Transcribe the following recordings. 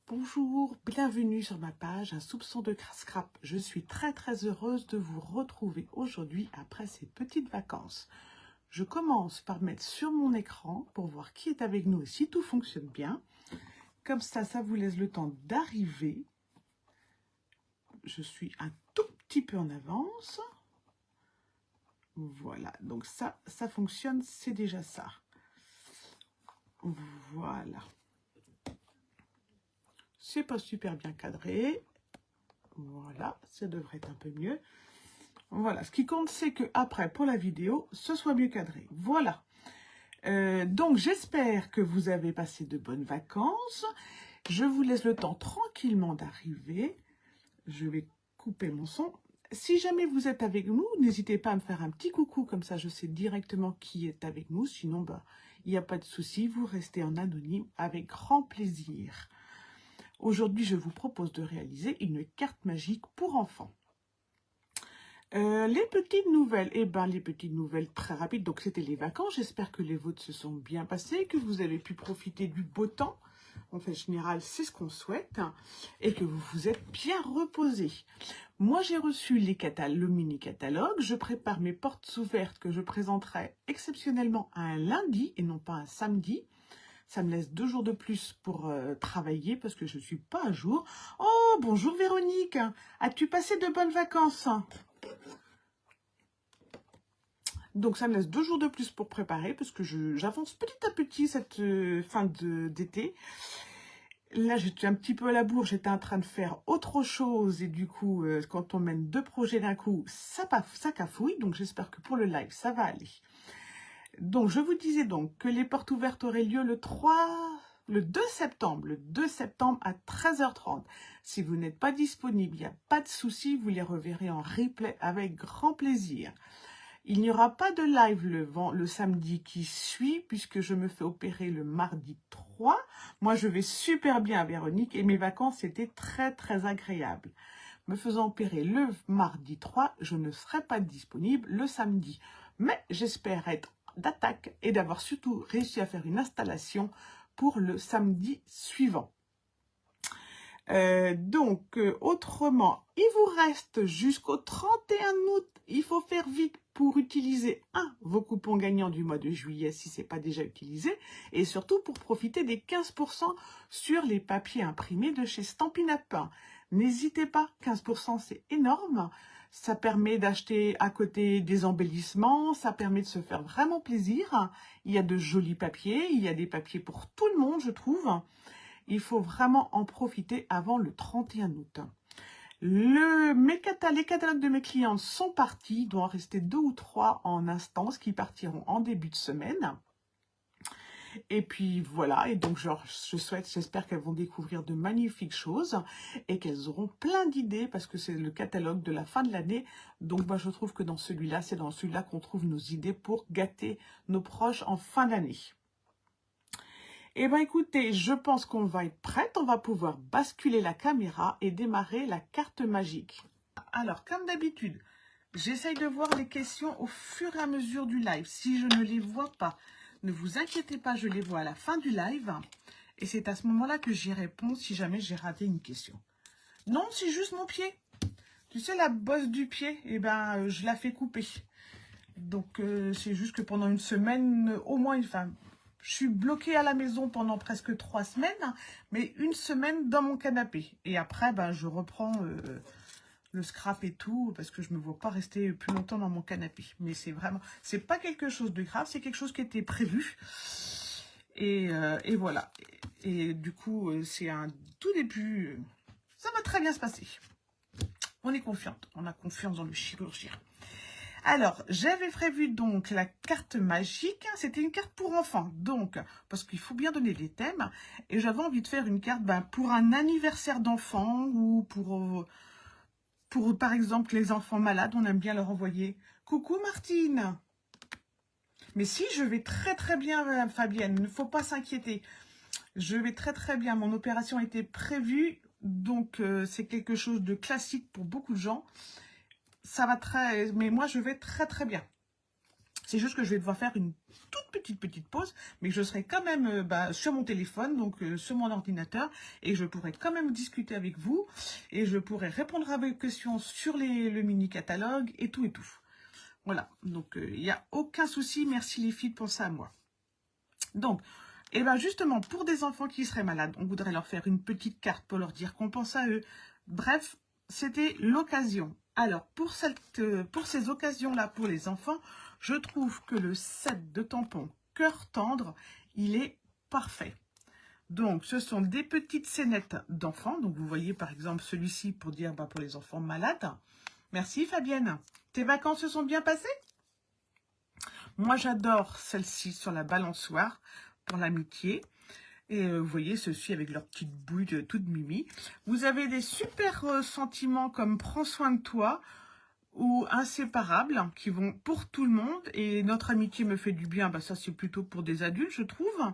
Bonjour, bienvenue sur ma page Un soupçon de scrap. Je suis très heureuse de vous retrouver aujourd'hui après ces petites vacances. Je commence par mettre sur mon écran pour voir qui est avec nous et si tout fonctionne bien. Comme ça vous laisse le temps d'arriver. Je suis un tout petit peu en avance. Voilà, donc ça fonctionne, c'est déjà ça. Voilà. C'est pas super bien cadré. Voilà, ça devrait être un peu mieux. Voilà, ce qui compte, c'est que après, pour la vidéo, ce soit mieux cadré. Voilà. Donc, j'espère que vous avez passé de bonnes vacances. Je vous laisse le temps tranquillement d'arriver. Je vais couper mon son. Si jamais vous êtes avec nous, n'hésitez pas à me faire un petit coucou, comme ça je sais directement qui est avec nous. Sinon, il n'y a pas de souci, vous restez en anonyme avec grand plaisir. Aujourd'hui, je vous propose de réaliser une carte magique pour enfants. Les petites nouvelles, les petites nouvelles très rapides, donc c'était les vacances, j'espère que les vôtres se sont bien passées, que vous avez pu profiter du beau temps, en fait, en général, c'est ce qu'on souhaite, et que vous vous êtes bien reposés. Moi, j'ai reçu le mini-catalogue, je prépare mes portes ouvertes que je présenterai exceptionnellement un lundi et non pas un samedi. Ça me laisse 2 jours de plus pour travailler parce que je ne suis pas à jour. Oh, bonjour Véronique, as-tu passé de bonnes vacances? Donc, ça me laisse 2 jours de plus pour préparer parce que j'avance petit à petit cette fin d'été. Là, j'étais un petit peu à la bourre, j'étais en train de faire autre chose et du coup, quand on mène 2 projets d'un coup, ça cafouille. Donc, j'espère que pour le live, ça va aller. Donc, je vous disais donc que les portes ouvertes auraient lieu le 2 septembre à 13h30. Si vous n'êtes pas disponible, il n'y a pas de souci, vous les reverrez en replay avec grand plaisir. Il n'y aura pas de live le samedi qui suit, puisque je me fais opérer le mardi 3. Moi, je vais super bien à Véronique et mes vacances étaient très agréables. Me faisant opérer le mardi 3, je ne serai pas disponible le samedi. Mais j'espère être d'attaque et d'avoir surtout réussi à faire une installation pour le samedi suivant. Autrement, il vous reste jusqu'au 31 août. Il faut faire vite pour utiliser vos coupons gagnants du mois de juillet si ce n'est pas déjà utilisé. Et surtout pour profiter des 15% sur les papiers imprimés de chez Stampin' Up. N'hésitez pas, 15% c'est énorme. Ça permet d'acheter à côté des embellissements, ça permet de se faire vraiment plaisir. Il y a de jolis papiers, il y a des papiers pour tout le monde, je trouve. Il faut vraiment en profiter avant le 31 août. Les catalogues de mes clientes sont partis. Il doit en rester 2 ou 3 en instance qui partiront en début de semaine. Et puis voilà, et donc j'espère qu'elles vont découvrir de magnifiques choses et qu'elles auront plein d'idées parce que c'est le catalogue de la fin de l'année. Donc moi je trouve que c'est dans celui-là qu'on trouve nos idées pour gâter nos proches en fin d'année. Écoutez, je pense qu'on va être prête, on va pouvoir basculer la caméra et démarrer la carte magique. Alors, comme d'habitude, j'essaye de voir les questions au fur et à mesure du live. Si je ne les vois pas, ne vous inquiétez pas, je les vois à la fin du live. Et c'est à ce moment-là que j'y réponds si jamais j'ai raté une question. Non, c'est juste mon pied. Tu sais, la bosse du pied, je la fais couper. Donc, c'est juste que pendant une semaine, au moins, je suis bloquée à la maison pendant presque 3 semaines, mais une semaine dans mon canapé. Et après, je reprends le scrap et tout, parce que je ne me vois pas rester plus longtemps dans mon canapé. Mais c'est pas quelque chose de grave, c'est quelque chose qui était prévu. Et voilà. Et du coup, c'est un tout début. Ça va très bien se passer. On est confiante, on a confiance dans le chirurgien. Alors, j'avais prévu donc la carte magique, c'était une carte pour enfants, donc, parce qu'il faut bien donner des thèmes, et j'avais envie de faire une carte pour un anniversaire d'enfant, ou pour, par exemple, les enfants malades, on aime bien leur envoyer « Coucou Martine !» Mais si, je vais très bien, Fabienne, il ne faut pas s'inquiéter. Je vais très bien, mon opération était prévue, donc c'est quelque chose de classique pour beaucoup de gens. Ça va mais moi je vais très bien. C'est juste que je vais devoir faire une toute petite pause, mais je serai quand même sur mon téléphone, donc sur mon ordinateur, et je pourrai quand même discuter avec vous, et je pourrai répondre à vos questions sur le mini-catalogue, et tout et tout. Voilà, donc il n'y a aucun souci, merci les filles de penser à moi. Donc, et ben justement, pour des enfants qui seraient malades, on voudrait leur faire une petite carte pour leur dire qu'on pense à eux. Bref, c'était l'occasion. Alors, pour ces occasions-là, pour les enfants, je trouve que le set de tampons cœur tendre, il est parfait. Donc, ce sont des petites scénettes d'enfants. Donc, vous voyez par exemple celui-ci pour dire pour les enfants malades. Merci Fabienne. Tes vacances se sont bien passées? Moi, j'adore celle-ci sur la balançoire pour l'amitié. Et vous voyez, ceux-ci avec leur petite bouille toute mimi. Vous avez des super sentiments comme prends soin de toi ou inséparables qui vont pour tout le monde. Et notre amitié me fait du bien, ça c'est plutôt pour des adultes, je trouve.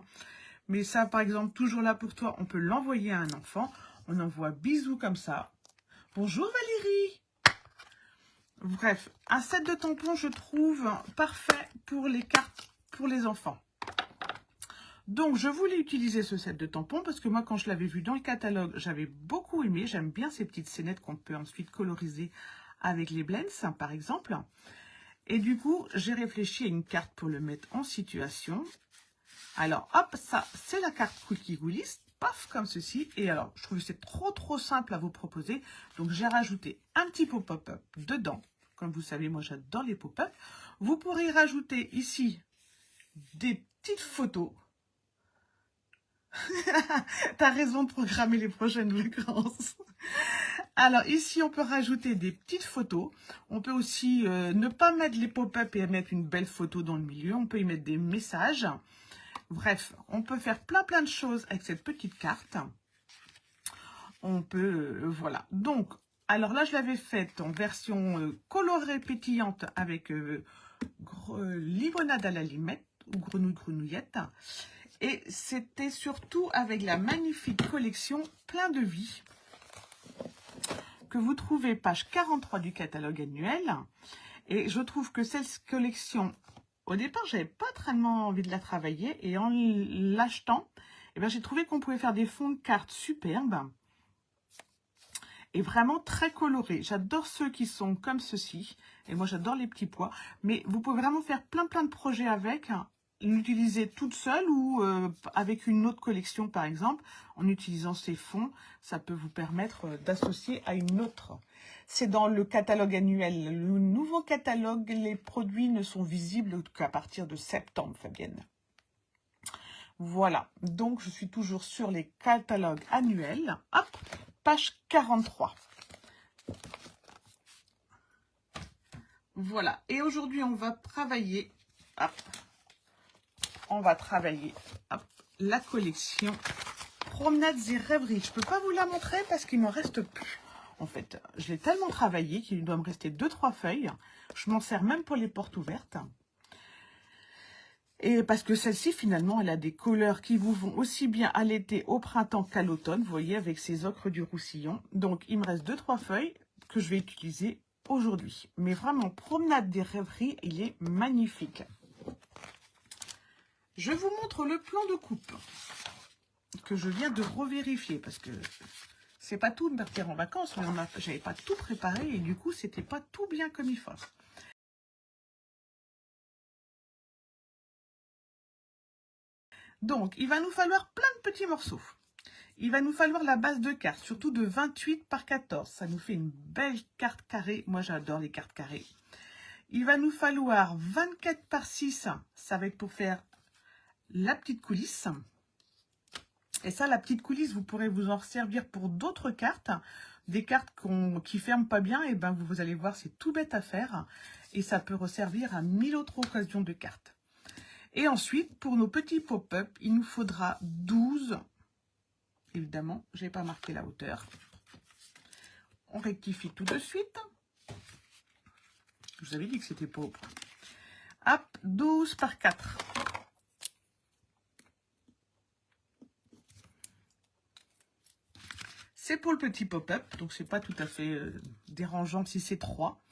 Mais ça, par exemple, toujours là pour toi, on peut l'envoyer à un enfant. On envoie bisous comme ça. Bonjour Valérie. Bref, un set de tampons, je trouve parfait pour les cartes pour les enfants. Donc, je voulais utiliser ce set de tampons parce que moi, quand je l'avais vu dans le catalogue, j'avais beaucoup aimé. J'aime bien ces petites scénettes qu'on peut ensuite coloriser avec les blends, par exemple. Et du coup, j'ai réfléchi à une carte pour le mettre en situation. Alors, hop, ça, c'est la carte Cookie Goolies. Paf, comme ceci. Et alors, je trouve que c'est trop simple à vous proposer. Donc, j'ai rajouté un petit pop-up dedans. Comme vous savez, moi, j'adore les pop-up. Vous pourrez rajouter ici des petites photos. T'as raison de programmer les prochaines vacances. Alors, ici, on peut rajouter des petites photos. On peut aussi ne pas mettre les pop-up et mettre une belle photo dans le milieu. On peut y mettre des messages. Bref, on peut faire plein de choses avec cette petite carte. On peut, voilà. Donc, alors là, je l'avais faite en version colorée pétillante avec limonade à la limette ou grenouillette. Et c'était surtout avec la magnifique collection Plein de vie que vous trouvez page 43 du catalogue annuel. Et je trouve que cette collection, au départ, j'avais pas tellement envie de la travailler. Et en l'achetant, j'ai trouvé qu'on pouvait faire des fonds de cartes superbes. Et vraiment très colorés. J'adore ceux qui sont comme ceci. Et moi, j'adore les petits pois. Mais vous pouvez vraiment faire plein de projets avec. L'utiliser toute seule ou avec une autre collection, par exemple. En utilisant ces fonds, ça peut vous permettre d'associer à une autre. C'est dans le catalogue annuel. Le nouveau catalogue, les produits ne sont visibles qu'à partir de septembre, Fabienne. Voilà. Donc, je suis toujours sur les catalogues annuels. Hop, page 43. Voilà. Et aujourd'hui, on va travailler... Hop, la collection Promenades et Rêveries. Je ne peux pas vous la montrer parce qu'il ne m'en reste plus. En fait, je l'ai tellement travaillé qu'il doit me rester 2-3 feuilles. Je m'en sers même pour les portes ouvertes. Et parce que celle-ci, finalement, elle a des couleurs qui vous vont aussi bien à l'été, au printemps qu'à l'automne. Vous voyez, avec ces ocres du Roussillon. Donc, il me reste 2-3 feuilles que je vais utiliser aujourd'hui. Mais vraiment, Promenade des Rêveries, il est magnifique. Je vous montre le plan de coupe que je viens de revérifier parce que c'est pas tout de partir en vacances, mais j'avais pas tout préparé et du coup, c'était pas tout bien comme il faut. Donc, il va nous falloir plein de petits morceaux. Il va nous falloir la base de cartes, surtout de 28 par 14. Ça nous fait une belle carte carrée. Moi, j'adore les cartes carrées. Il va nous falloir 24 par 6. Ça va être pour faire la petite coulisse. Et ça, la petite coulisse, vous pourrez vous en servir pour d'autres cartes. Des cartes qui ne ferment pas bien. Et vous allez voir, c'est tout bête à faire. Et ça peut resservir à 1000 autres occasions de cartes. Et ensuite, pour nos petits pop-up, il nous faudra 12. Évidemment, je n'ai pas marqué la hauteur. On rectifie tout de suite. Je vous avais dit que c'était pauvre. Hop, 12 par 4. C'est pour le petit pop-up, donc c'est pas tout à fait dérangeant si c'est 3.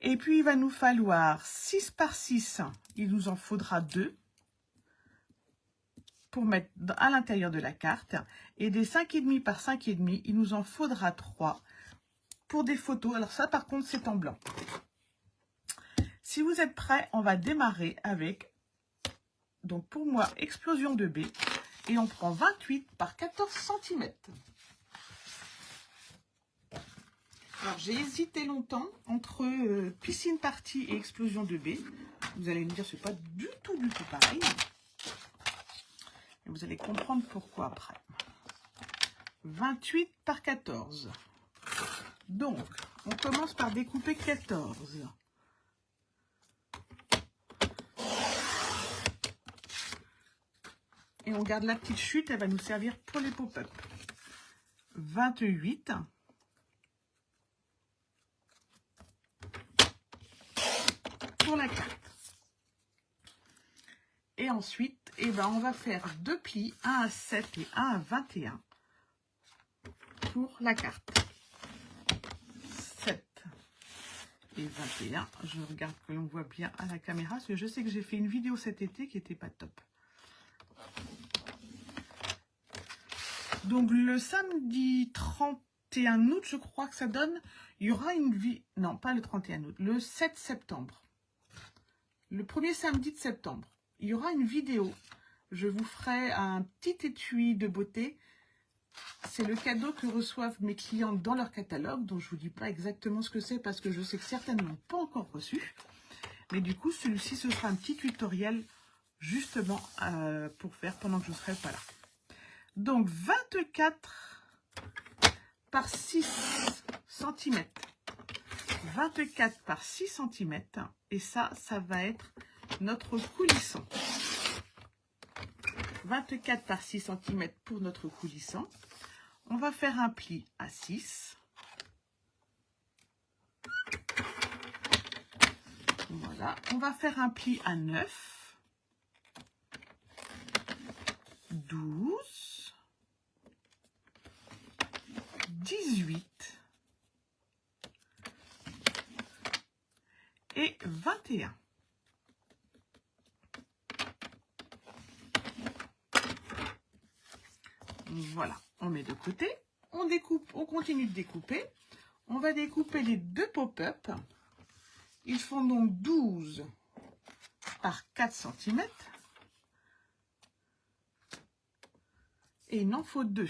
Et puis, il va nous falloir 6 par 6. Il nous en faudra 2 pour mettre à l'intérieur de la carte. Et des 5,5 par 5,5, il nous en faudra 3 pour des photos. Alors ça, par contre, c'est en blanc. Si vous êtes prêts, on va démarrer avec, donc pour moi, explosion de B. Et on prend 28 par 14 cm. Alors, j'ai hésité longtemps entre piscine party et explosion de B. Vous allez me dire, c'est pas du tout pareil. Et vous allez comprendre pourquoi après. 28 par 14. Donc, on commence par découper 14. Et on garde la petite chute, elle va nous servir pour les pop-up. 28. Pour la carte. Et ensuite, eh ben, on va faire 2 plis, un à 7 et un à 21 pour la carte. 7 et 21. Je regarde que l'on voit bien à la caméra, parce que je sais que j'ai fait une vidéo cet été qui n'était pas top. Donc le samedi 31 août, je crois que ça donne, il y aura une vie... Non, pas le 31 août, le 7 septembre. Le premier samedi de septembre. Il y aura une vidéo. Je vous ferai un petit étui de beauté. C'est le cadeau que reçoivent mes clientes dans leur catalogue. Donc, je ne vous dis pas exactement ce que c'est parce que je sais que certaines n'ont pas encore reçu. Mais du coup, celui-ci, ce sera un petit tutoriel justement pour faire pendant que je ne serai pas là. Donc, 24 par 6 cm. 24 par 6 cm. Et ça va être notre coulissant. 24 par 6 cm pour notre coulissant. On va faire un pli à 6. Voilà. On va faire un pli à 9. 12. 18. Et 21. Voilà, on met de côté, on découpe, on continue de découper. On va découper les 2 pop-up. Ils font donc 12 par 4 cm. Et il en faut 2.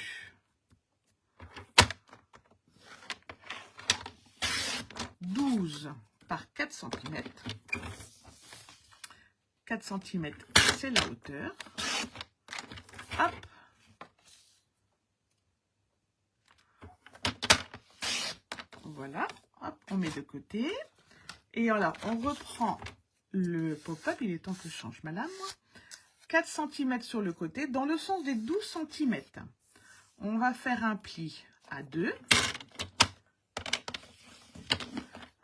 12 par 4 cm. 4 cm, c'est la hauteur. Hop. Voilà, hop, on met de côté. Et alors, on reprend le pop-up. Il est temps que je change, madame. 4 cm sur le côté, dans le sens des 12 cm. On va faire un pli à 2.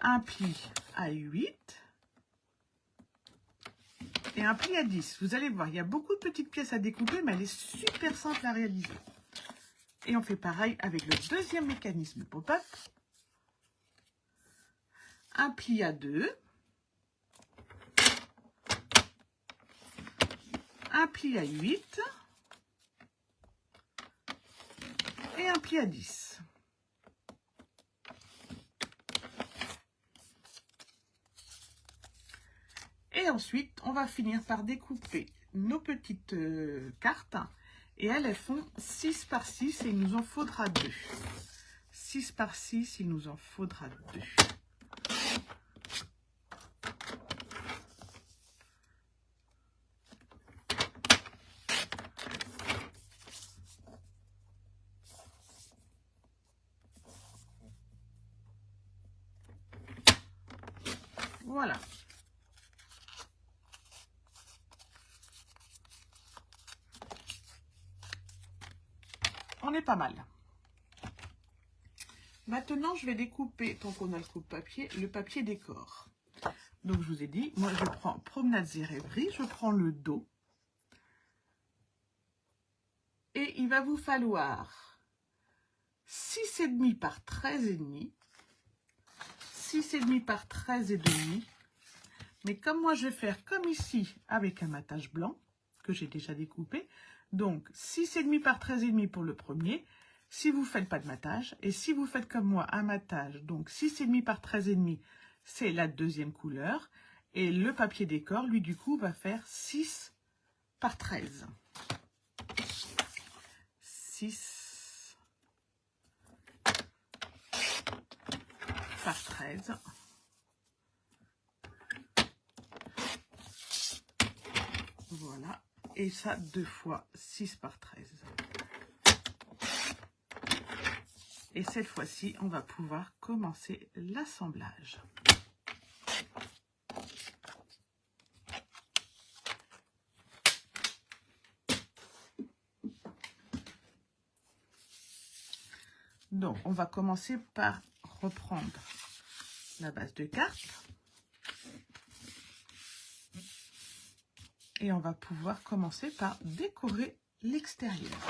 Un pli à 8. Et un pli à 10. Vous allez voir, il y a beaucoup de petites pièces à découper, mais elle est super simple à réaliser. Et on fait pareil avec le deuxième mécanisme pop-up. Un pli à 2, un pli à 8 et un pli à 10. Et ensuite, on va finir par découper nos petites cartes. Et elles font 6 par 6 et il nous en faudra 2. 6 par 6, il nous en faudra 2. Voilà. On est pas mal. Maintenant, je vais découper, tant qu'on a le coupe-papier, le papier décor. Donc, je vous ai dit, moi, je prends Promenade et Rêverie, je prends le dos. Et il va vous falloir 6,5 par 13,5, 6,5 par 13,5. Mais comme moi, je vais faire comme ici avec un matage blanc que j'ai déjà découpé. Donc, 6,5 par 13,5 pour le premier. Si vous ne faites pas de matage, et si vous faites comme moi un matage, donc 6,5 par 13,5, c'est la deuxième couleur. Et le papier décor, lui, du coup, va faire 6 par 13. 6 par 13. Voilà. Et ça, 2 fois 6 par 13. Et cette fois-ci, on va pouvoir commencer l'assemblage. Donc, on va commencer par reprendre la base de carte. Et on va pouvoir commencer par décorer l'extérieur.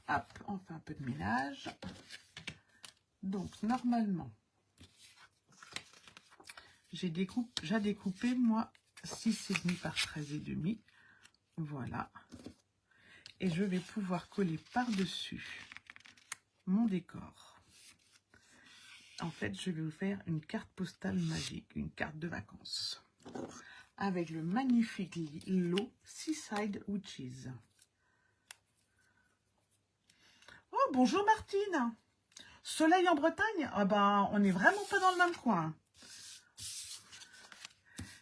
Hop, on fait un peu de ménage. Donc, normalement, j'ai découpé, moi, 6,5 par 13,5. Voilà. Et je vais pouvoir coller par-dessus mon décor. En fait, je vais vous faire une carte postale magique, une carte de vacances. Avec le magnifique lot Seaside Witches. Oh, bonjour Martine. Soleil en Bretagne? Ah ben, on n'est vraiment pas dans le même coin.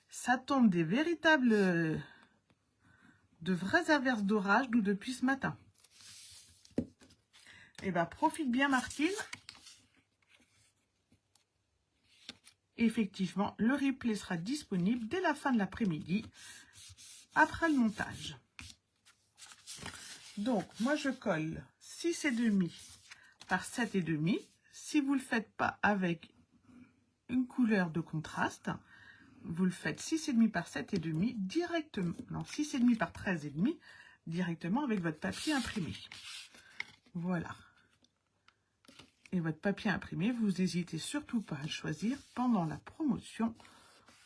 Ça tombe des véritables... de vraies averses d'orage, nous, depuis ce matin. Eh ben, profite bien Martine. Effectivement, le replay sera disponible dès la fin de l'après-midi, après le montage. Donc, moi, je colle 6,5 par 7,5. Si vous ne le faites pas avec une couleur de contraste, vous le faites 6,5 par 7,5 directement, non, 6,5 par 13,5 directement avec votre papier imprimé. Voilà. Et votre papier imprimé, vous n'hésitez surtout pas à le choisir pendant la promotion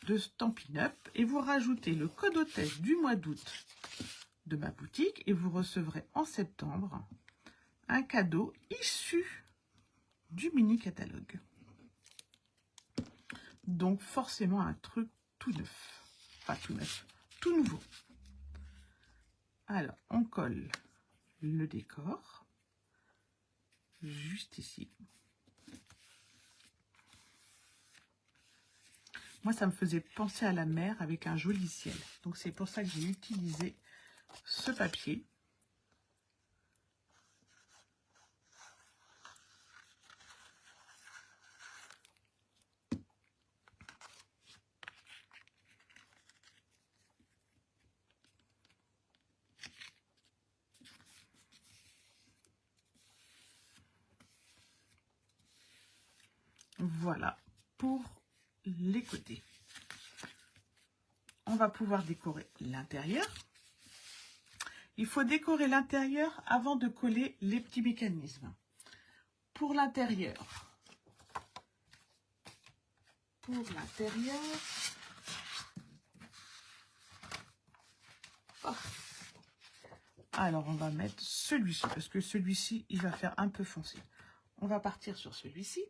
de Stampin' Up et vous rajoutez le code hôtesse du mois d'août de ma boutique et vous recevrez en septembre un cadeau issu du mini catalogue. Donc forcément un truc tout neuf, enfin tout neuf, tout nouveau. Alors on colle le décor juste ici. Moi, ça me faisait penser à la mer avec un joli ciel. Donc, c'est pour ça que j'ai utilisé ce papier. Voilà pour les côtés. On va pouvoir décorer l'intérieur. Il faut décorer l'intérieur avant de coller les petits mécanismes. Pour l'intérieur, oh. Alors on va mettre celui-ci parce que celui-ci il va faire un peu foncé. On va partir sur celui-ci.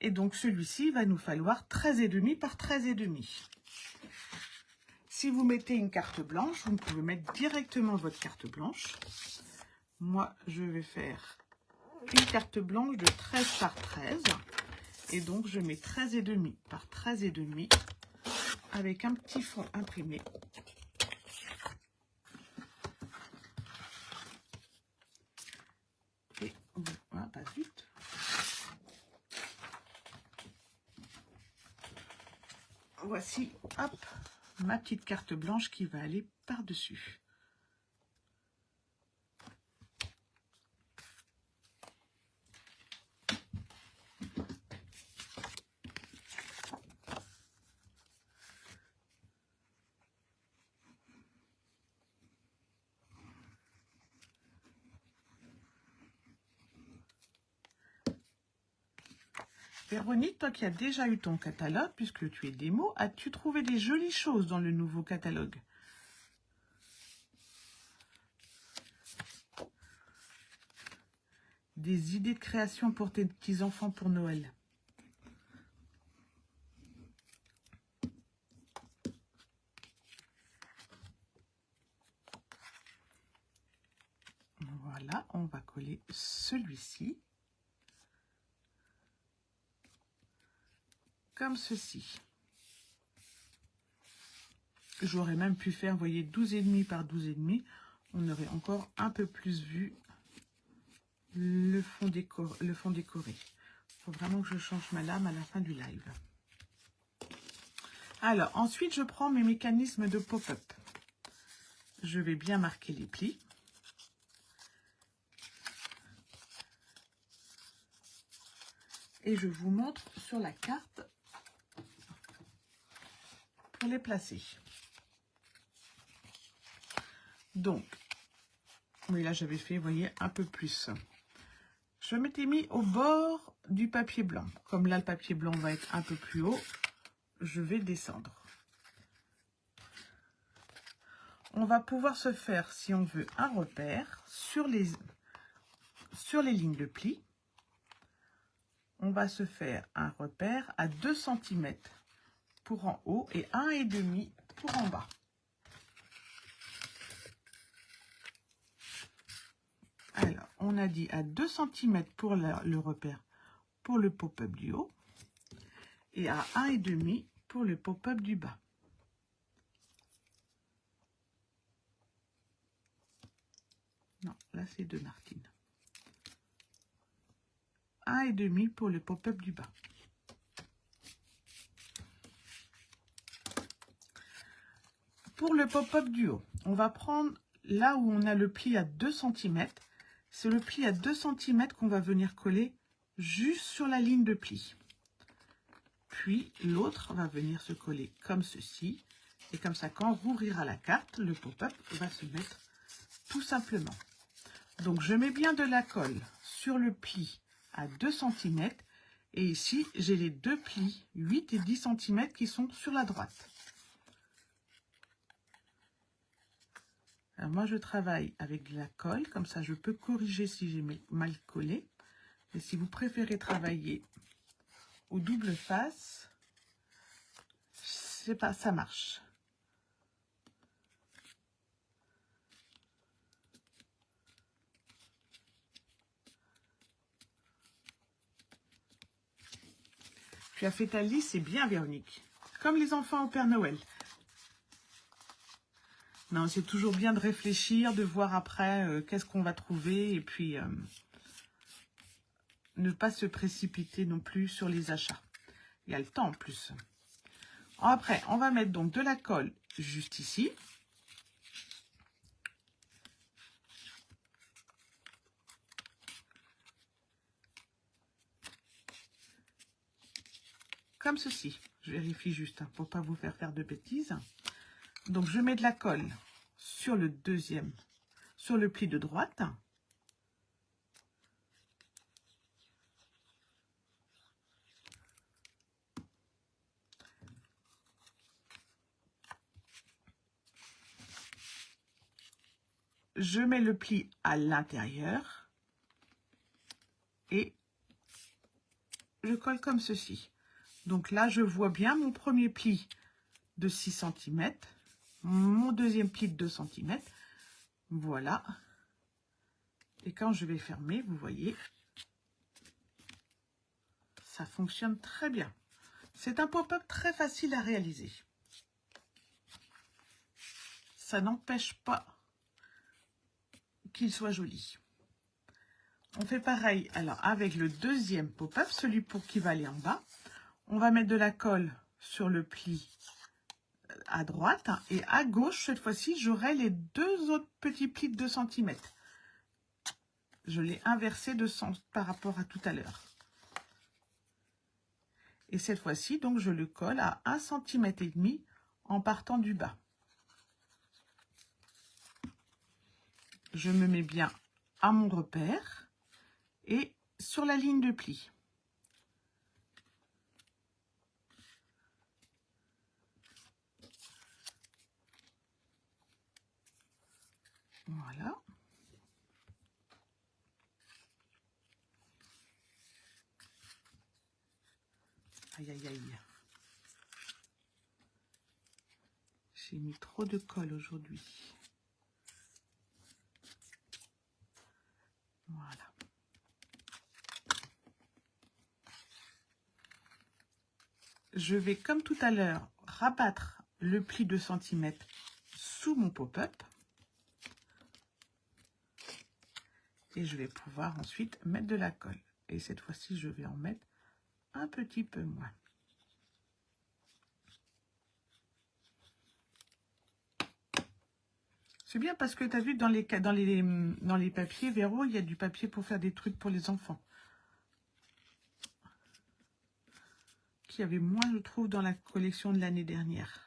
Et donc celui-ci va nous falloir 13,5 par 13,5. Si vous mettez une carte blanche, vous pouvez mettre directement votre carte blanche. Moi, je vais faire une carte blanche de 13 par 13. Et donc, je mets 13,5 par 13,5 avec un petit fond imprimé. Et voilà, pas vite. Voici, hop, ma petite carte blanche qui va aller par-dessus. Véronique, toi qui as déjà eu ton catalogue, puisque tu es démo, as-tu trouvé des jolies choses dans le nouveau catalogue? Des idées de création pour tes petits-enfants pour Noël? Voilà, on va coller celui-ci. Comme ceci. J'aurais même pu faire, vous voyez, 12,5 par 12,5. On aurait encore un peu plus vu le fond décoré. Il faut vraiment que je change ma lame à la fin du live. Alors, ensuite, je prends mes mécanismes de pop-up. Je vais bien marquer les plis. Et je vous montre sur la carte pour les placer. Donc, oui, là, j'avais fait, vous voyez, un peu plus. Je m'étais mis au bord du papier blanc. Comme là, le papier blanc va être un peu plus haut, je vais descendre. On va pouvoir se faire, si on veut, un repère sur les lignes de pli. On va se faire un repère à 2 cm pour en haut et 1,5 pour en bas. Alors, on a dit à 2 cm pour le repère pour le pop-up du haut et à 1,5 pour le pop-up du bas. Non, là c'est de Martine. 1,5 pour le pop-up du bas. Pour le pop-up du haut, on va prendre là où on a le pli à 2 cm. C'est le pli à 2 cm qu'on va venir coller juste sur la ligne de pli. Puis l'autre va venir se coller comme ceci. Et comme ça, quand on rouvrira la carte, le pop-up va se mettre tout simplement. Donc je mets bien de la colle sur le pli à 2 cm. Et ici, j'ai les deux plis, 8 et 10 cm, qui sont sur la droite. Alors moi, je travaille avec de la colle, comme ça je peux corriger si j'ai mal collé. Et si vous préférez travailler au double face, c'est pas, ça marche. Tu as fait ta liste, c'est bien Véronique. Comme les enfants au Père Noël. Non, c'est toujours bien de réfléchir, de voir après qu'est-ce qu'on va trouver et puis ne pas se précipiter non plus sur les achats. Il y a le temps en plus. Après, on va mettre donc de la colle juste ici. Comme ceci. Je vérifie juste pour ne pas vous faire de bêtises. Donc, je mets de la colle sur le deuxième, sur le pli de droite. Je mets le pli à l'intérieur et je colle comme ceci. Donc là, je vois bien mon premier pli de 6 cm, mon deuxième pli de 2 cm. Voilà. Et quand je vais fermer, vous voyez, ça fonctionne très bien. C'est un pop-up très facile à réaliser. Ça n'empêche pas qu'il soit joli. On fait pareil alors avec le deuxième pop-up, celui pour qui va aller en bas. On va mettre de la colle sur le pli à droite et à gauche, cette fois-ci, j'aurai les deux autres petits plis de 2 cm. Je l'ai inversé de sens par rapport à tout à l'heure. Et cette fois-ci, donc, je le colle à 1,5 cm en partant du bas. Je me mets bien à mon repère et sur la ligne de pli. Voilà. Aïe, aïe, aïe. J'ai mis trop de colle aujourd'hui. Voilà. Je vais, comme tout à l'heure, rabattre le pli de centimètres sous mon pop-up. Et je vais pouvoir ensuite mettre de la colle. Et cette fois-ci, je vais en mettre un petit peu moins. C'est bien parce que tu as vu dans les papiers Véro, il y a du papier pour faire des trucs pour les enfants. Qu'il y avait moins, je trouve, dans la collection de l'année dernière.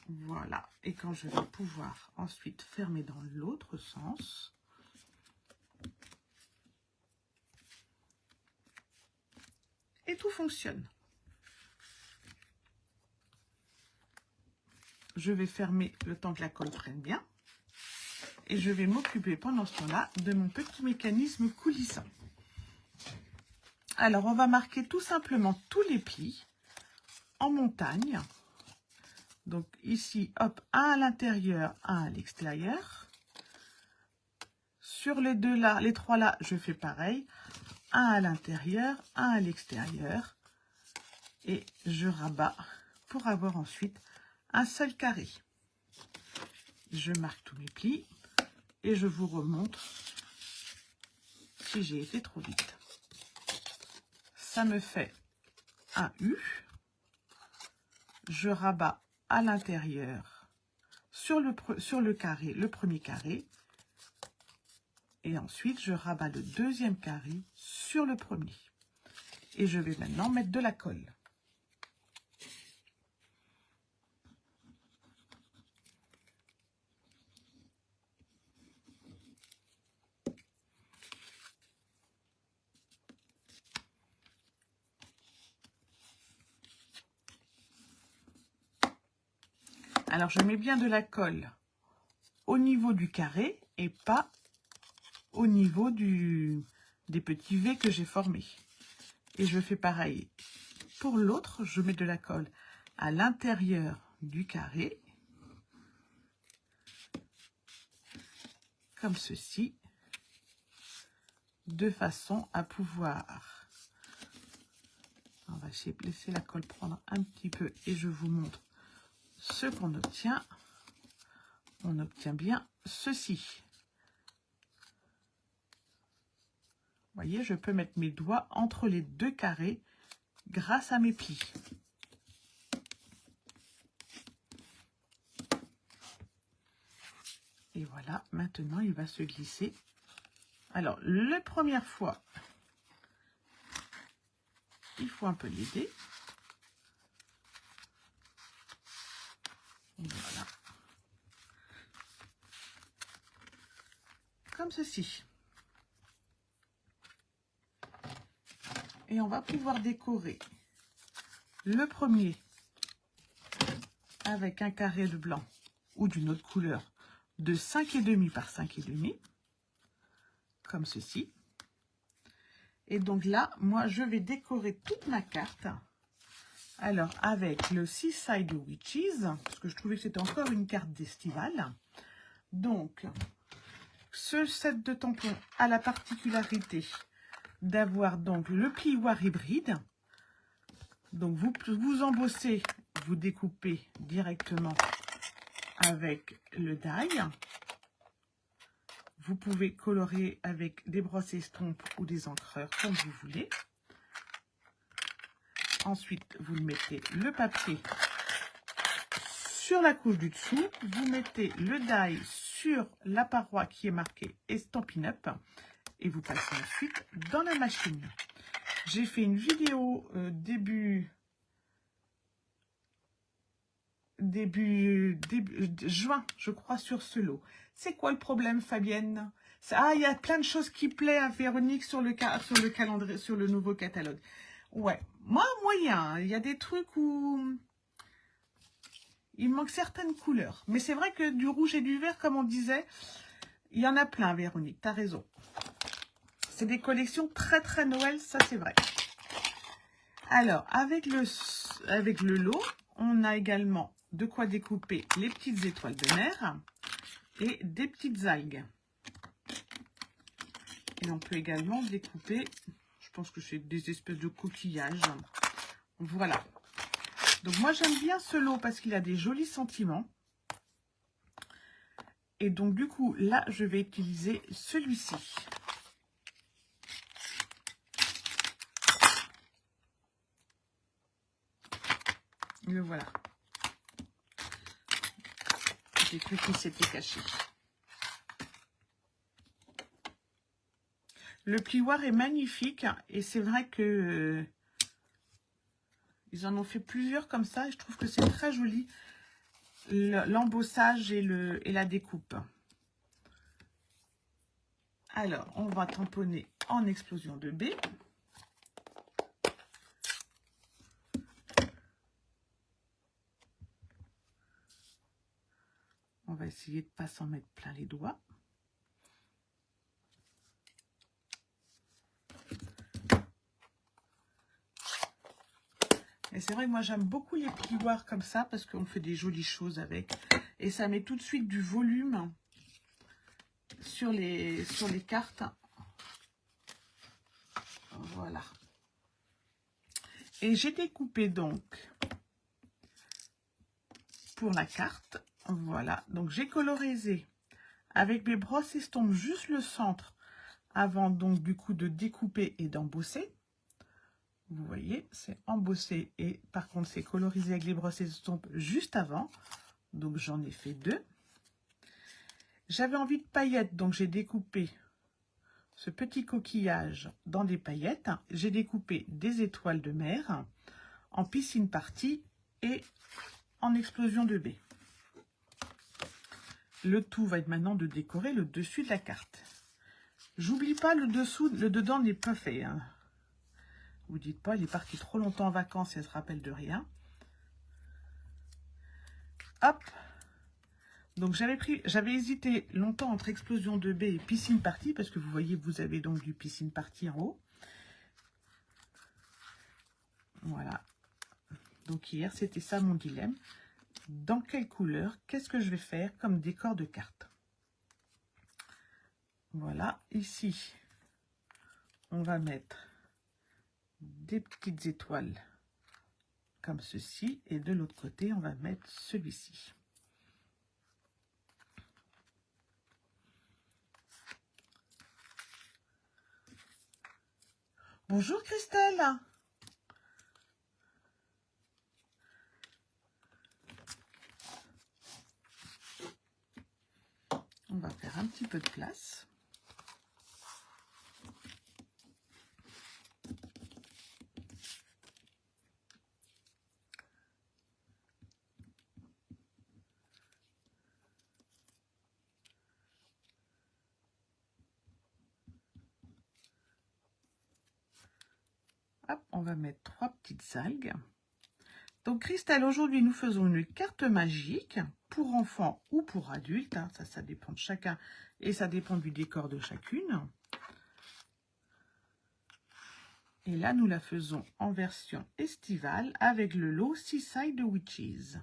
Voilà. Et quand je vais pouvoir ensuite fermer dans l'autre sens. Et tout fonctionne. Je vais fermer le temps que la colle prenne bien. Et je vais m'occuper pendant ce temps-là de mon petit mécanisme coulissant. Alors, on va marquer tout simplement tous les plis en montagne. Donc ici, hop, un à l'intérieur, un à l'extérieur. Sur les deux là, les trois là, je fais pareil. Un à l'intérieur, un à l'extérieur. Et je rabats pour avoir ensuite un seul carré. Je marque tous mes plis et je vous remontre si j'ai été trop vite. Ça me fait un U. Je rabats à l'intérieur sur le carré, le premier carré. Et ensuite, je rabats le deuxième carré sur le premier. Et je vais maintenant mettre de la colle. Alors, je mets bien de la colle au niveau du carré et pas au niveau des petits V que j'ai formés. Et je fais pareil pour l'autre. Je mets de la colle à l'intérieur du carré, comme ceci, de façon à pouvoir... On va laisser la colle prendre un petit peu et je vous montre ce qu'on obtient. On obtient bien ceci. Vous voyez, je peux mettre mes doigts entre les deux carrés grâce à mes plis. Et voilà, maintenant il va se glisser. Alors, la première fois, il faut un peu l'aider. Voilà. Comme ceci. Et on va pouvoir décorer le premier avec un carré de blanc ou d'une autre couleur de 5,5 par 5,5, comme ceci. Et donc là, moi, je vais décorer toute ma carte. Alors, avec le Seaside Witches, parce que je trouvais que c'était encore une carte d'estival. Donc, ce set de tampons a la particularité d'avoir donc le plioir hybride. Donc, vous embossez, vous découpez directement avec le die. Vous pouvez colorer avec des brosses estompes ou des encreurs comme vous voulez. Ensuite, vous mettez le papier sur la couche du dessous. Vous mettez le die sur la paroi qui est marquée Stampin' Up. Et vous passez ensuite dans la machine. J'ai fait une vidéo début juin, je crois, sur ce lot. C'est quoi le problème, Fabienne? Ah, il y a plein de choses qui plaisent à Véronique sur le calendrier, sur le nouveau catalogue. Ouais, moi, moyen. Il y a des trucs où Il me manque certaines couleurs. Mais c'est vrai que du rouge et du vert, comme on disait, il y en a plein, Véronique. Tu as raison. C'est des collections très, très Noël, ça c'est vrai. Alors, avec le lot, on a également de quoi découper les petites étoiles de mer et des petites algues. Et on peut également découper, je pense que c'est des espèces de coquillages. Voilà. Donc moi j'aime bien ce lot parce qu'il a des jolis sentiments. Et donc du coup là je vais utiliser celui-ci. Le voilà. J'ai cru qu'il s'était caché. Le plioir est magnifique et c'est vrai que ils en ont fait plusieurs comme ça et je trouve que c'est très joli l'embossage et la découpe. Alors on va tamponner en explosion de baie. On va essayer de ne pas s'en mettre plein les doigts. Et c'est vrai que moi j'aime beaucoup les plioirs comme ça parce qu'on fait des jolies choses avec. Et ça met tout de suite du volume sur les cartes. Voilà. Et j'ai découpé donc pour la carte. Voilà. Donc j'ai colorisé avec mes brosses estompes juste le centre avant donc du coup de découper et d'embosser. Vous voyez, c'est embossé et par contre c'est colorisé avec les brosses estompes juste avant. Donc j'en ai fait 2. J'avais envie de paillettes, donc j'ai découpé ce petit coquillage dans des paillettes. J'ai découpé des étoiles de mer en piscine partie et en explosion de baie. Le tout va être maintenant de décorer le dessus de la carte. J'oublie pas le dessous, le dedans n'est pas fait. Hein. Vous dites pas, il est parti trop longtemps en vacances et elle se rappelle de rien. Hop. Donc j'avais hésité longtemps entre explosion de baie et piscine partie parce que vous voyez, vous avez donc du piscine partie en haut. Voilà. Donc hier, c'était ça mon dilemme. Dans quelle couleur, qu'est-ce que je vais faire comme décor de carte? Voilà, ici, on va mettre des petites étoiles comme ceci. Et de l'autre côté, on va mettre celui-ci. Bonjour Christelle. On va faire un petit peu de place. Hop, on va mettre 3 petites algues. Donc Christelle, aujourd'hui nous faisons une carte magique pour enfants ou pour adultes. Hein, ça dépend de chacun et ça dépend du décor de chacune. Et là, nous la faisons en version estivale avec le lot Seaside Witches.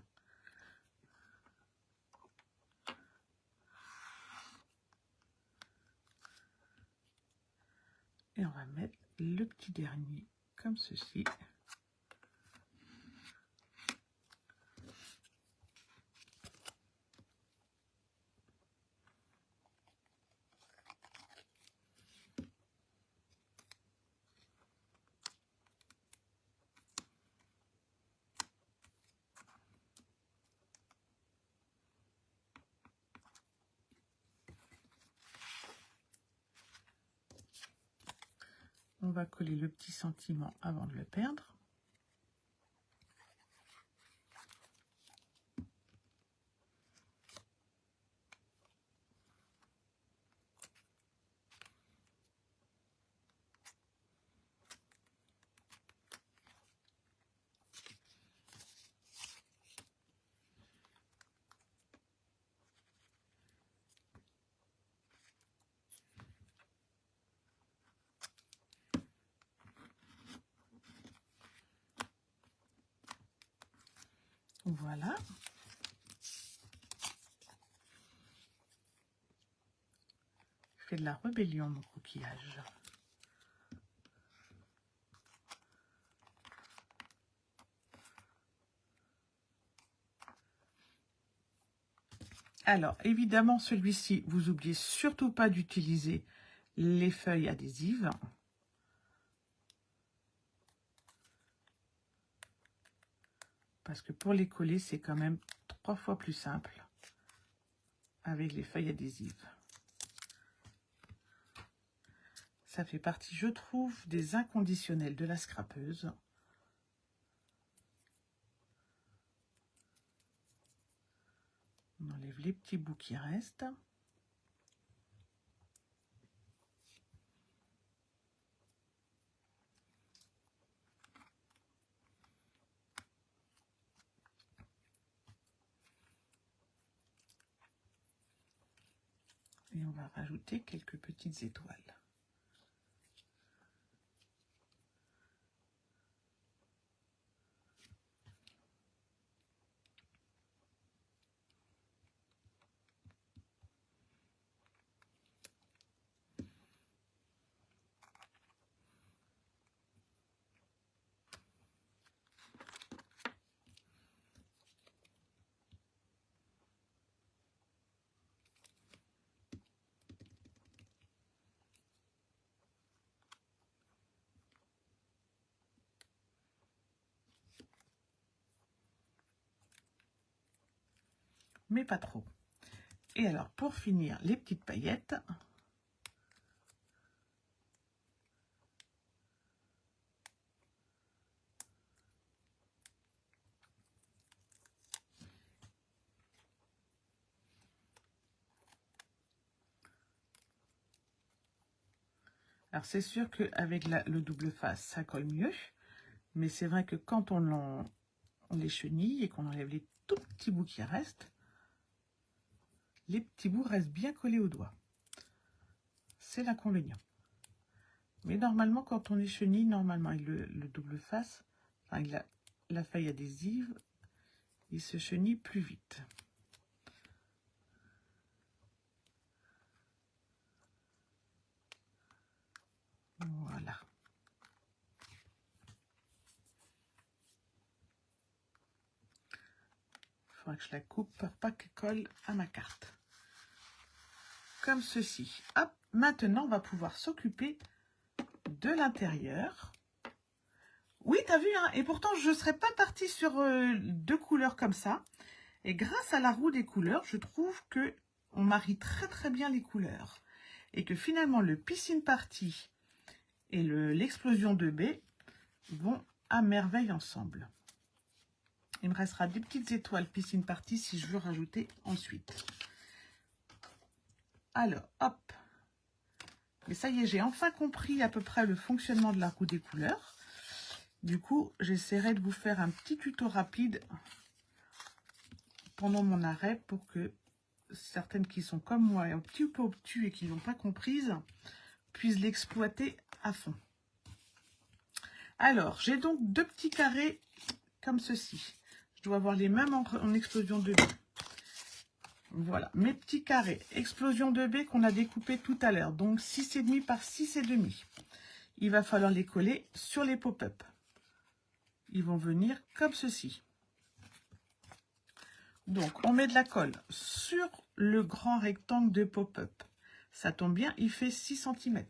Et on va mettre le petit dernier comme ceci. On va coller le petit sentiment avant de le perdre. Voilà. Il fait de la rébellion, mon coquillage. Alors, évidemment, celui-ci, vous oubliez surtout pas d'utiliser les feuilles adhésives. Parce que pour les coller, c'est quand même 3 fois plus simple avec les feuilles adhésives. Ça fait partie, je trouve, des inconditionnels de la scrapeuse. On enlève les petits bouts qui restent. Et on va rajouter quelques petites étoiles. Mais pas trop. Et alors, pour finir, les petites paillettes. Alors, c'est sûr qu'avec le double face, ça colle mieux. Mais c'est vrai que quand on les chenille et qu'on enlève les tout petits bouts qui restent, les petits bouts restent bien collés au doigt. C'est l'inconvénient. Mais normalement, quand on les chenille, normalement, avec le double face, enfin, avec la feuille adhésive, il se chenille plus vite. Voilà. Il faudra que je la coupe pour pas qu'elle colle à ma carte. Comme ceci. Hop, maintenant, on va pouvoir s'occuper de l'intérieur. Oui, t'as vu, hein, et pourtant, je ne serais pas partie sur 2 couleurs comme ça. Et grâce à la roue des couleurs, je trouve que on marie très très bien les couleurs. Et que finalement, le Piscine Party et l'explosion de baie vont à merveille ensemble. Il me restera des petites étoiles Piscine Party si je veux rajouter ensuite. Alors, hop. Mais ça y est, j'ai enfin compris à peu près le fonctionnement de la roue des couleurs. Du coup, j'essaierai de vous faire un petit tuto rapide pendant mon arrêt pour que certaines qui sont comme moi et un petit peu obtus et qui n'ont pas comprise puissent l'exploiter à fond. Alors, j'ai donc 2 petits carrés comme ceci. Je dois avoir les mêmes en explosion de baie. Voilà, mes petits carrés explosion de baie qu'on a découpés tout à l'heure. Donc 6,5 par 6,5. Il va falloir les coller sur les pop-up. Ils vont venir comme ceci. Donc, on met de la colle sur le grand rectangle de pop-up. Ça tombe bien, il fait 6 cm.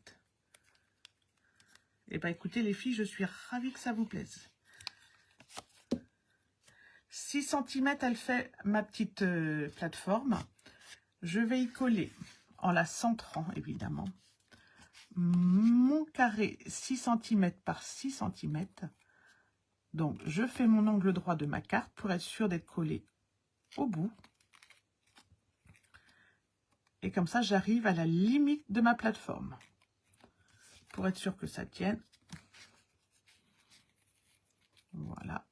Eh bien, écoutez, les filles, je suis ravie que ça vous plaise. 6 cm, elle fait ma petite plateforme. Je vais y coller, en la centrant, évidemment, mon carré 6 cm par 6 cm. Donc, je fais mon angle droit de ma carte pour être sûr d'être collé au bout. Et comme ça, j'arrive à la limite de ma plateforme. Pour être sûr que ça tienne. Voilà.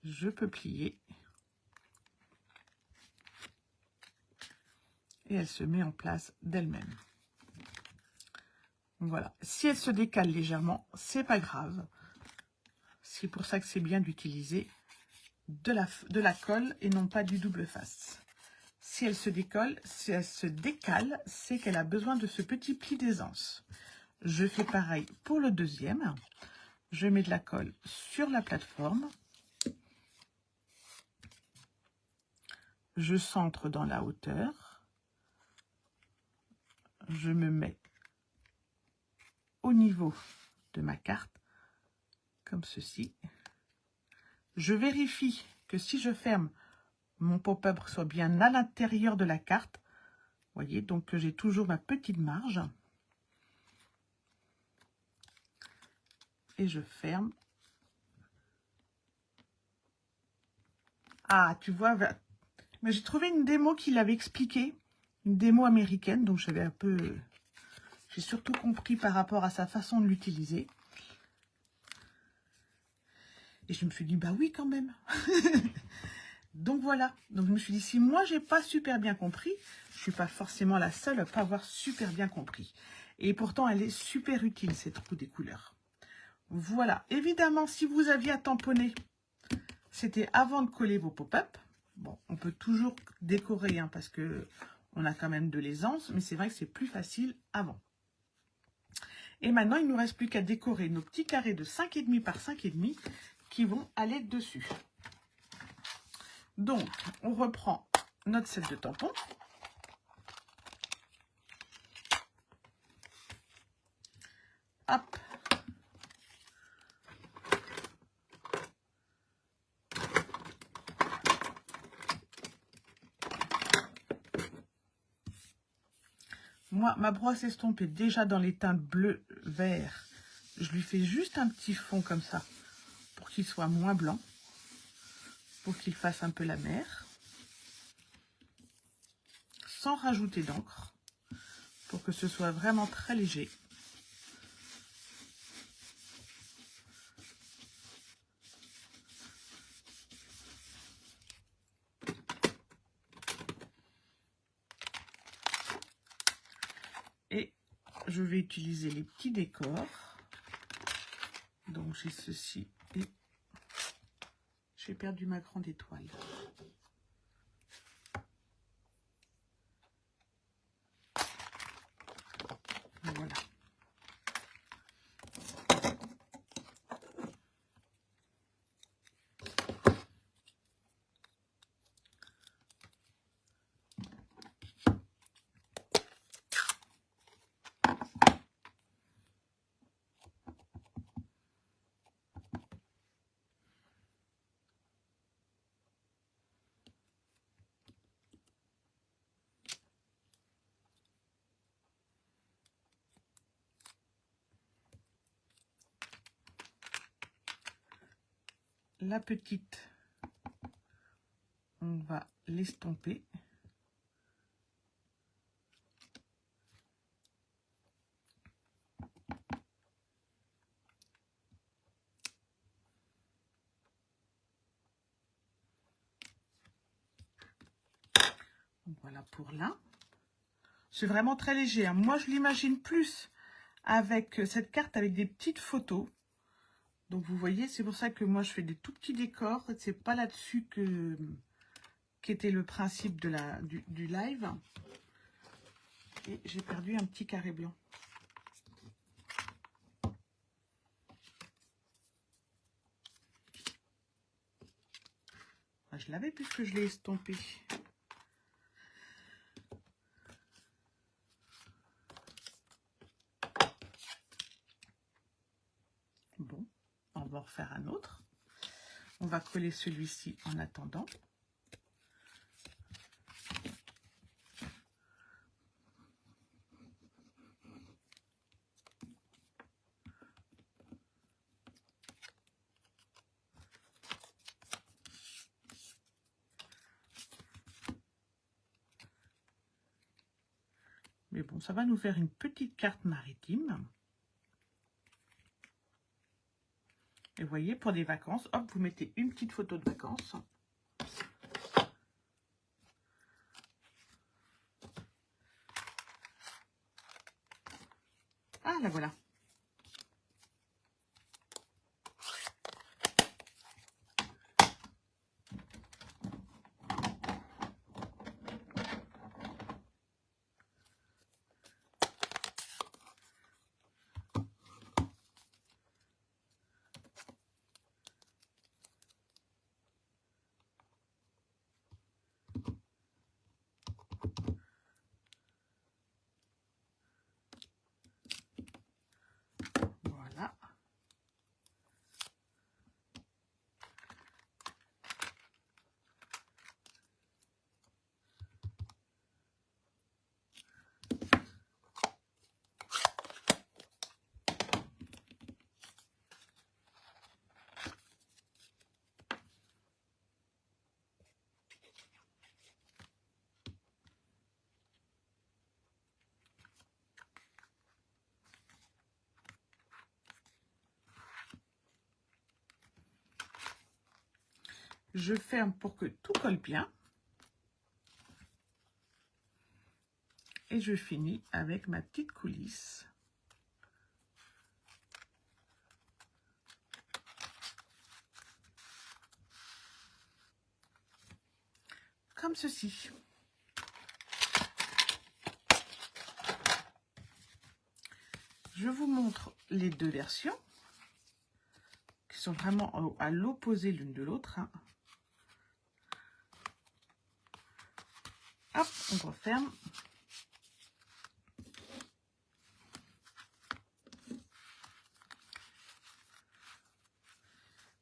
Je peux plier. Et elle se met en place d'elle-même. Voilà. Si elle se décale légèrement, c'est pas grave. C'est pour ça que c'est bien d'utiliser de la colle et non pas du double face. Si elle se décolle, si elle se décale, c'est qu'elle a besoin de ce petit pli d'aisance. Je fais pareil pour le deuxième. Je mets de la colle sur la plateforme. Je centre dans la hauteur. Je me mets au niveau de ma carte, comme ceci. Je vérifie que si je ferme, mon pop-up soit bien à l'intérieur de la carte. Vous voyez, donc que j'ai toujours ma petite marge. Et je ferme. Ah, tu vois, mais j'ai trouvé une démo qui l'avait expliqué, une démo américaine, donc j'avais un peu... J'ai surtout compris par rapport à sa façon de l'utiliser. Et je me suis dit, bah oui, quand même. Donc voilà. Donc je me suis dit, si moi, j'ai pas super bien compris, je suis pas forcément la seule à pas avoir super bien compris. Et pourtant, elle est super utile, cette roue des couleurs. Voilà. Évidemment, si vous aviez à tamponner, c'était avant de coller vos pop-up. Bon, on peut toujours décorer, hein, parce que on a quand même de l'aisance, mais c'est vrai que c'est plus facile avant. Et maintenant, il ne nous reste plus qu'à décorer nos petits carrés de 5,5 par 5,5 qui vont aller dessus. Donc, on reprend notre set de tampons. Hop. Moi, ma brosse estompe est déjà dans les teintes bleu, vert. Je lui fais juste un petit fond comme ça pour qu'il soit moins blanc, pour qu'il fasse un peu la mer, sans rajouter d'encre, pour que ce soit vraiment très léger. Et je vais utiliser les petits décors. Donc j'ai ceci et j'ai perdu ma grande étoile. Voilà. La petite, on va l'estomper. Voilà pour là. C'est vraiment très léger, hein. Moi, je l'imagine plus avec cette carte avec des petites photos. Donc, vous voyez, c'est pour ça que moi, je fais des tout petits décors. C'est pas là-dessus qu'était le principe de du live. Et j'ai perdu un petit carré blanc. Je l'avais puisque je l'ai estompé. Bon, on va en refaire un autre. On va coller celui-ci en attendant. Mais bon, ça va nous faire une petite carte maritime. Et vous voyez, pour des vacances, hop, vous mettez une petite photo de vacances. Ah, la voilà. je ferme pour que tout colle bien. Et je finis avec ma petite coulisse. Comme ceci. Je vous montre les deux versions qui sont vraiment à l'opposé l'une de l'autre. Hop, on referme.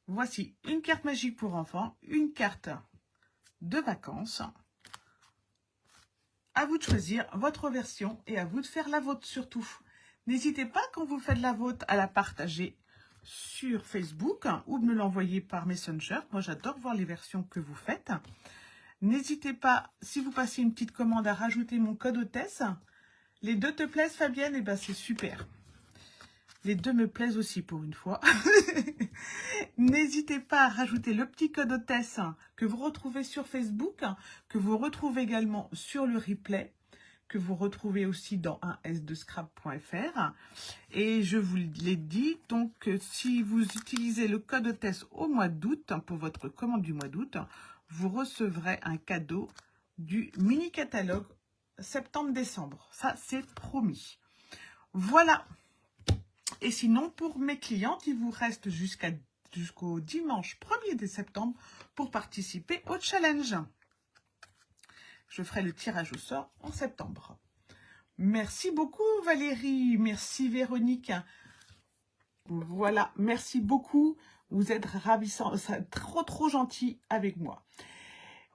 Voici une carte magique pour enfants, une carte de vacances. À vous de choisir votre version et à vous de faire la vôtre surtout. N'hésitez pas quand vous faites la vôtre à la partager sur Facebook ou de me l'envoyer par Messenger. Moi j'adore voir les versions que vous faites. N'hésitez pas, si vous passez une petite commande, à rajouter mon code hôtesse. Les deux te plaisent, Fabienne? Eh bien c'est super. Les deux me plaisent aussi pour une fois. N'hésitez pas à rajouter le petit code hôtesse que vous retrouvez sur Facebook, que vous retrouvez également sur le replay, que vous retrouvez aussi dans 1s2scrap.fr. Et je vous l'ai dit, donc si vous utilisez le code hôtesse au mois d'août, pour votre commande du mois d'août, vous recevrez un cadeau du mini catalogue septembre-décembre. Ça, c'est promis. Voilà. Et sinon, pour mes clientes, il vous reste jusqu'au dimanche 1er septembre pour participer au challenge. Je ferai le tirage au sort en septembre. Merci beaucoup Valérie, merci Véronique. Voilà, merci beaucoup. Vous êtes ravissants, trop gentil avec moi.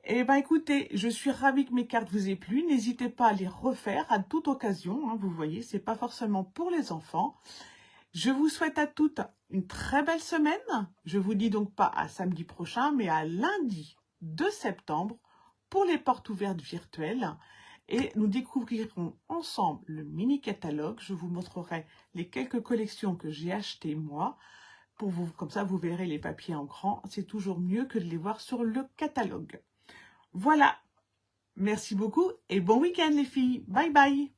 Eh bien écoutez, je suis ravie que mes cartes vous aient plu. N'hésitez pas à les refaire à toute occasion. Hein, vous voyez, c'est pas forcément pour les enfants. Je vous souhaite à toutes une très belle semaine. Je vous dis donc pas à samedi prochain, mais à lundi 2 septembre pour les portes ouvertes virtuelles. Et nous découvrirons ensemble le mini catalogue. Je vous montrerai les quelques collections que j'ai achetées moi. Pour vous, comme ça, vous verrez les papiers en grand. C'est toujours mieux que de les voir sur le catalogue. Voilà. Merci beaucoup et bon week-end les filles. Bye bye.